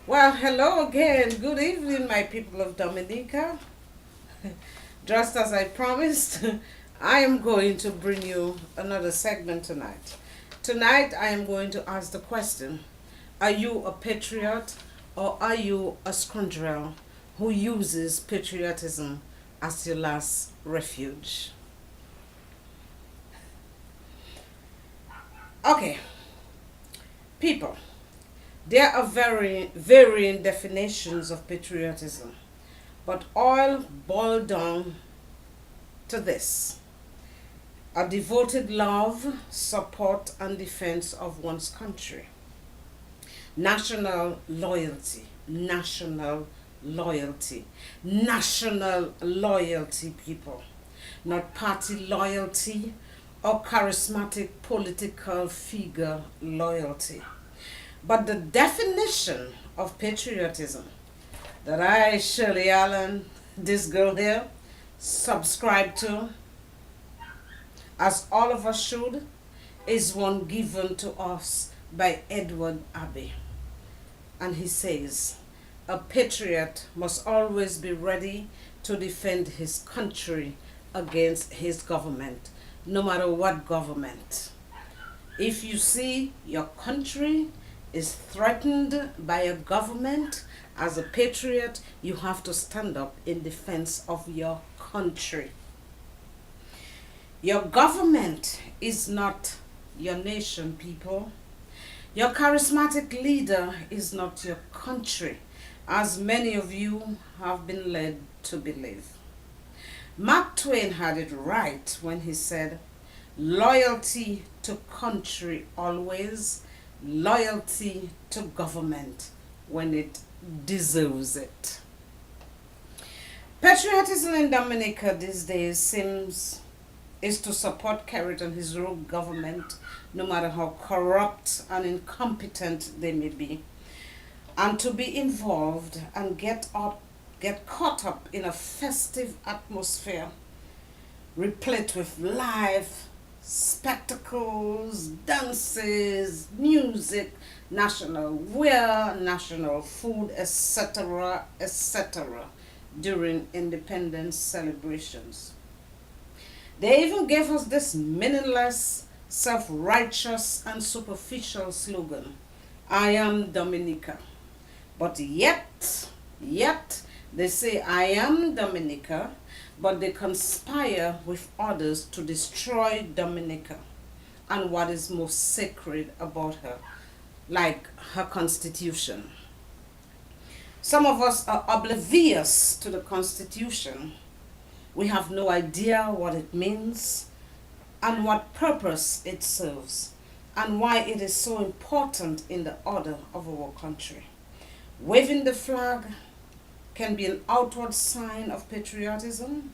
Well, hello again. Good evening, my people of Dominica. Just as I promised, I am going to bring you another segment tonight. Tonight, I am going to ask the question: are you a patriot or are you a scoundrel who uses patriotism as your last refuge? Okay, people, there are very varying definitions of patriotism, but all boil down to this: a devoted love, support, and defense of one's country. National loyalty, national loyalty, national loyalty, people. Not party loyalty or charismatic political figure loyalty. But the definition of patriotism that I, Shirley Allen, this girl here, subscribe to, as all of us should, is one given to us by Edward Abbey. And he says, a patriot must always be ready to defend his country against his government, no matter what government. If you see your country is threatened by a government, as a patriot, you have to stand up in defense of your country. Your government is not your nation, people. Your charismatic leader is not your country, as many of you have been led to believe. Mark Twain had it right when he said, loyalty to country always, loyalty to government when it deserves it. Patriotism in Dominica these days seems is to support Carrot and his rogue government, no matter how corrupt and incompetent they may be, and to be involved and get caught up in a festive atmosphere, replete with live spectacles, dances, music, national wear, national food, etc., etc., during independence celebrations. They even gave us this meaningless, self righteous, and superficial slogan: I am Dominica. But yet, they say, I am Dominica, but they conspire with others to destroy Dominica and what is most sacred about her, like her constitution. Some of us are oblivious to the constitution. We have no idea what it means and what purpose it serves and why it is so important in the order of our country. Waving the flag can be an outward sign of patriotism,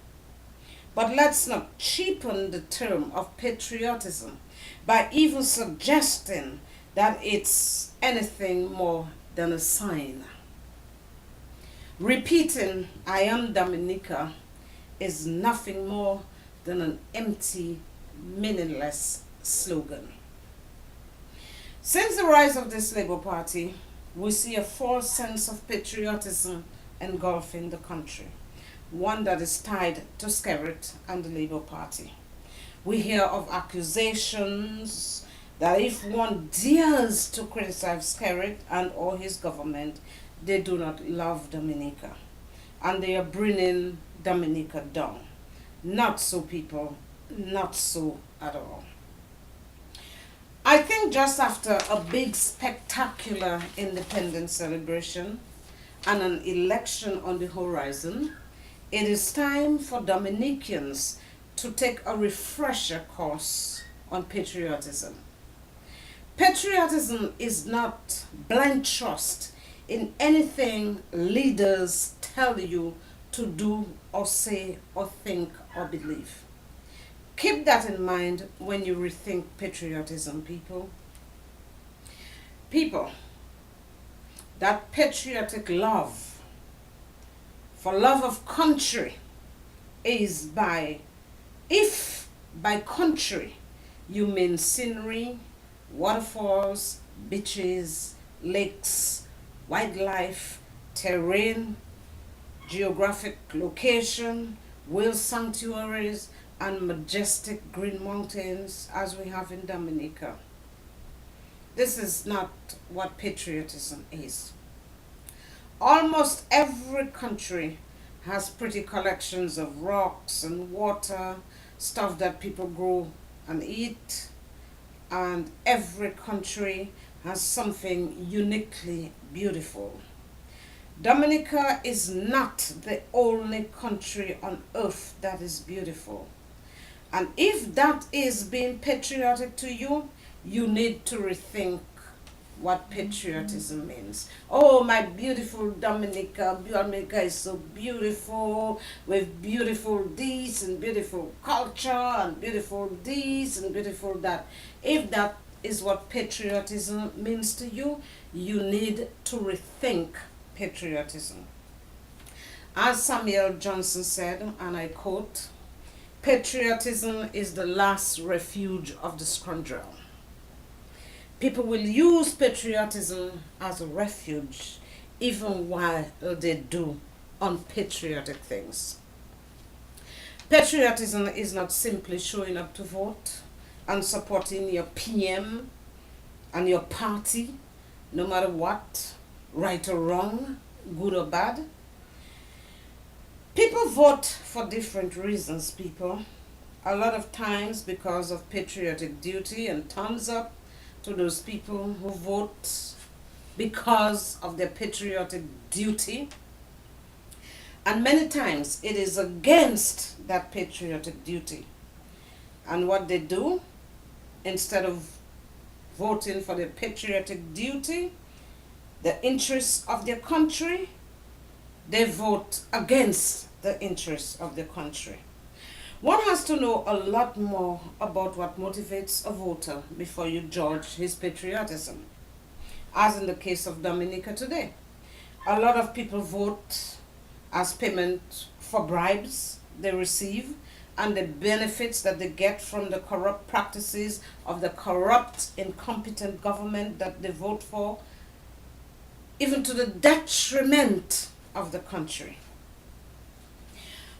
but let's not cheapen the term of patriotism by even suggesting that it's anything more than a sign. Repeating, I am Dominica, is nothing more than an empty, meaningless slogan. Since the rise of this Labour Party, we see a false sense of patriotism engulfing the country, one that is tied to Skerrit and the Labour Party. We hear of accusations that if one dares to criticize Skerrit and or his government, they do not love Dominica and they are bringing Dominica down. Not so, people, not so at all. I think just after a big spectacular independence celebration and an election on the horizon, it is time for Dominicans to take a refresher course on patriotism. Patriotism is not blind trust in anything leaders tell you to do or say or think or believe. Keep that in mind when you rethink patriotism, people. People, that patriotic love for love of country is if by country you mean scenery, waterfalls, beaches, lakes, wildlife, terrain, geographic location, whale sanctuaries, and majestic green mountains as we have in Dominica. This is not what patriotism is. Almost every country has pretty collections of rocks and water, stuff that people grow and eat, and every country has something uniquely beautiful. Dominica is not the only country on earth that is beautiful. And if that is being patriotic to you, you need to rethink what patriotism means. Oh, my beautiful Dominica. Dominica is so beautiful with beautiful this and beautiful culture and beautiful this and beautiful that. If that is what patriotism means to you, you need to rethink patriotism. As Samuel Johnson said, and I quote, patriotism is the last refuge of the scoundrel. People will use patriotism as a refuge even while they do unpatriotic things. Patriotism is not simply showing up to vote and supporting your PM and your party, no matter what, right or wrong, good or bad. People vote for different reasons, people. A lot of times because of patriotic duty, and thumbs up to those people who vote because of their patriotic duty. And many times it is against that patriotic duty. And what they do, instead of voting for their patriotic duty, the interests of their country, they vote against the interests of the country. One has to know a lot more about what motivates a voter before you judge his patriotism. As in the case of Dominica today, a lot of people vote as payment for bribes they receive and the benefits that they get from the corrupt practices of the corrupt, incompetent government that they vote for, even to the detriment of the country.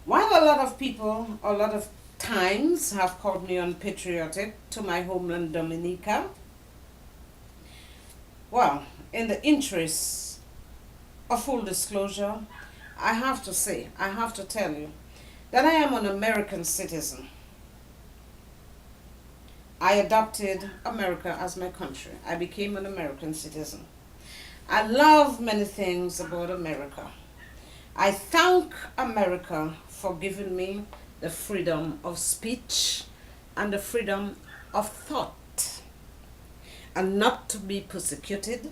While a lot of people, a lot of times have called me unpatriotic to my homeland Dominica, well, in the interest of full disclosure, I have to tell you that I am an American citizen. I adopted America as my country. I became an American citizen. I love many things about America. I thank America for giving me the freedom of speech and the freedom of thought, and not to be persecuted,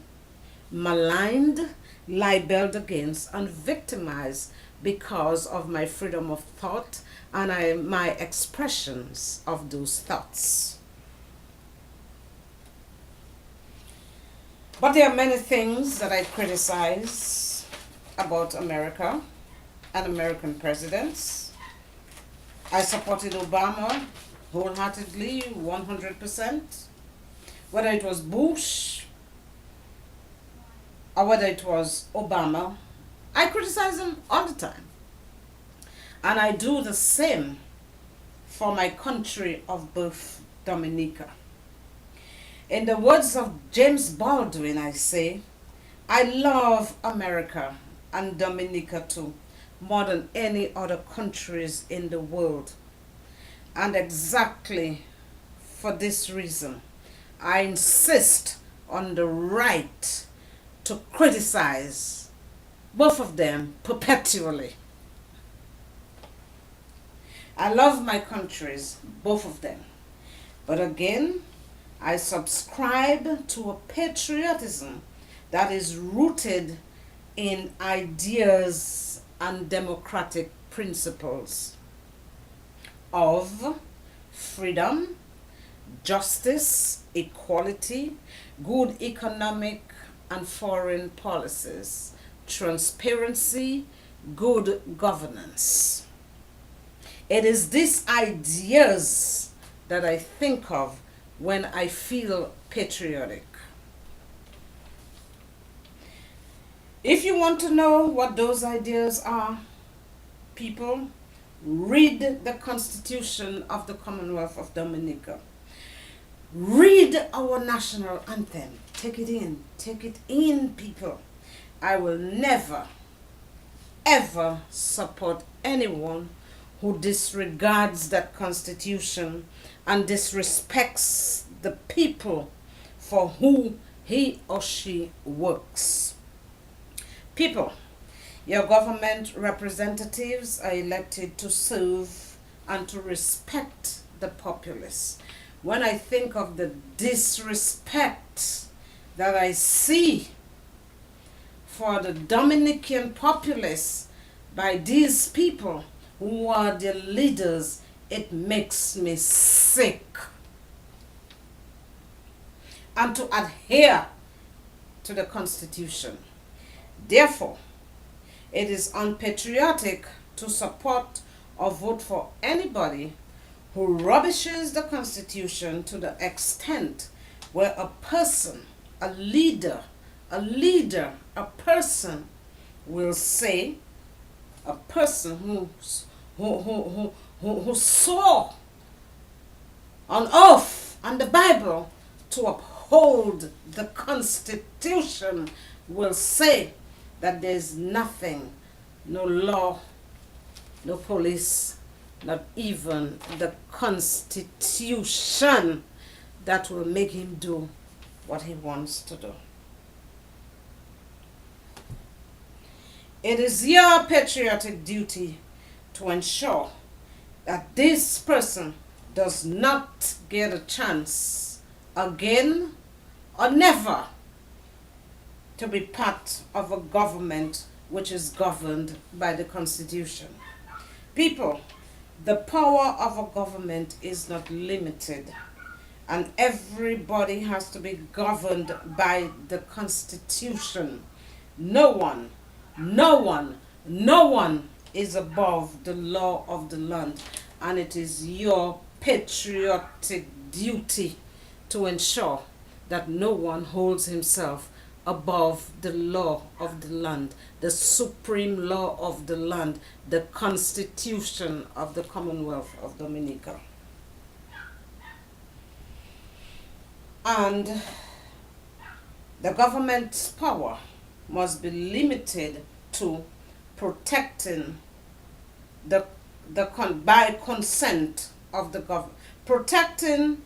maligned, libeled against, and victimized because of my freedom of thought and my expressions of those thoughts. But there are many things that I criticize about America and American presidents. I supported Obama wholeheartedly, 100%. Whether it was Bush or whether it was Obama, I criticize them all the time. And I do the same for my country of birth, Dominica. In the words of James Baldwin, I say, I love America and Dominica too, more than any other countries in the world. And exactly for this reason, I insist on the right to criticize both of them perpetually. I love my countries, both of them. But again, I subscribe to a patriotism that is rooted in ideas and democratic principles of freedom, justice, equality, good economic and foreign policies, transparency, good governance. It is these ideas that I think of when I feel patriotic. If you want to know what those ideas are, people, read the Constitution of the Commonwealth of Dominica. Read our national anthem. Take it in. Take it in, people. I will never, ever support anyone who disregards that Constitution and disrespects the people for who he or she works. People, your government representatives are elected to serve and to respect the populace. When I think of the disrespect that I see for the Dominican populace by these people who are their leaders, it makes me sick. And to adhere to the Constitution. Therefore, it is unpatriotic to support or vote for anybody who rubbishes the Constitution to the extent where a person, a leader, a person will say, a person who swore on oath and the Bible to uphold the Constitution will say that there's nothing, no law, no police, not even the Constitution that will make him do what he wants to do. It is your patriotic duty to ensure that this person does not get a chance again or never to be part of a government which is governed by the Constitution. People, the power of a government is not limited, and everybody has to be governed by the Constitution. No one is above the law of the land, and it is your patriotic duty to ensure that no one holds himself above the law of the land, the supreme law of the land, the Constitution of the Commonwealth of Dominica. And the government's power must be limited to protecting by consent of the government, protecting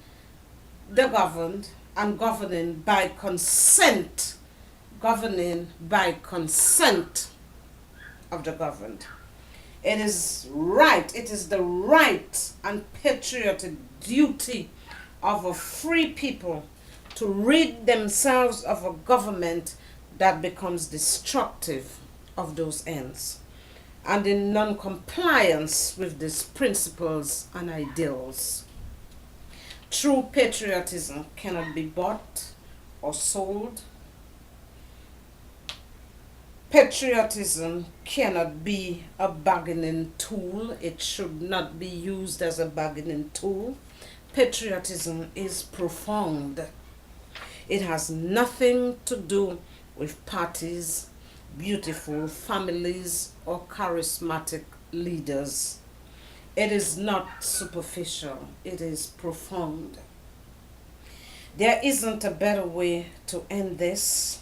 the governed and governing by consent of the governed. It is the right and patriotic duty of a free people to rid themselves of a government that becomes destructive of those ends and in non-compliance with these principles and ideals. True patriotism cannot be bought or sold. Patriotism cannot be a bargaining tool. It should not be used as a bargaining tool. Patriotism is profound. It has nothing to do with parties, beautiful families, or charismatic leaders. It is not superficial. It is profound. There isn't a better way to end this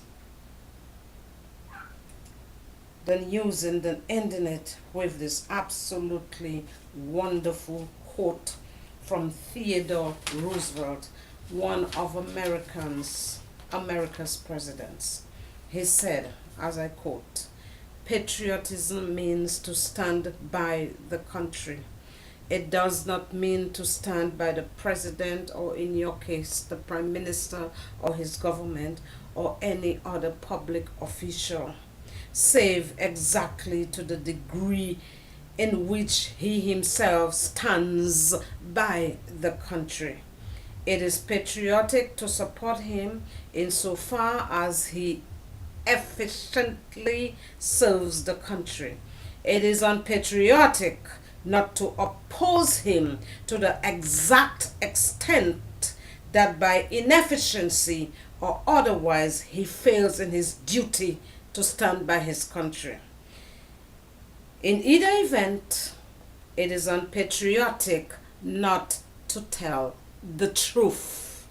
than ending it with this absolutely wonderful quote from Theodore Roosevelt, one of America's presidents. He said, as I quote, "Patriotism means to stand by the country. It does not mean to stand by the president, or in your case, the prime minister or his government, or any other public official, save exactly to the degree in which he himself stands by the country. It is patriotic to support him insofar as he efficiently serves the country. It is unpatriotic not to oppose him to the exact extent that by inefficiency or otherwise he fails in his duty to stand by his country. In either event, it is unpatriotic not to tell the truth,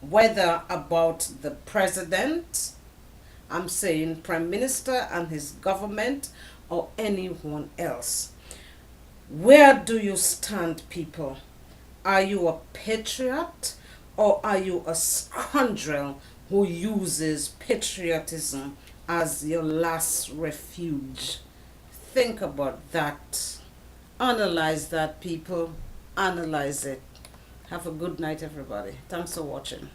whether about the president, I'm saying Prime Minister and his government, or anyone else. Where do you stand, people? Are you a patriot, or are you a scoundrel who uses patriotism as your last refuge? Think about that. Analyze that, people. Analyze it. Have a good night, everybody. Thanks for watching.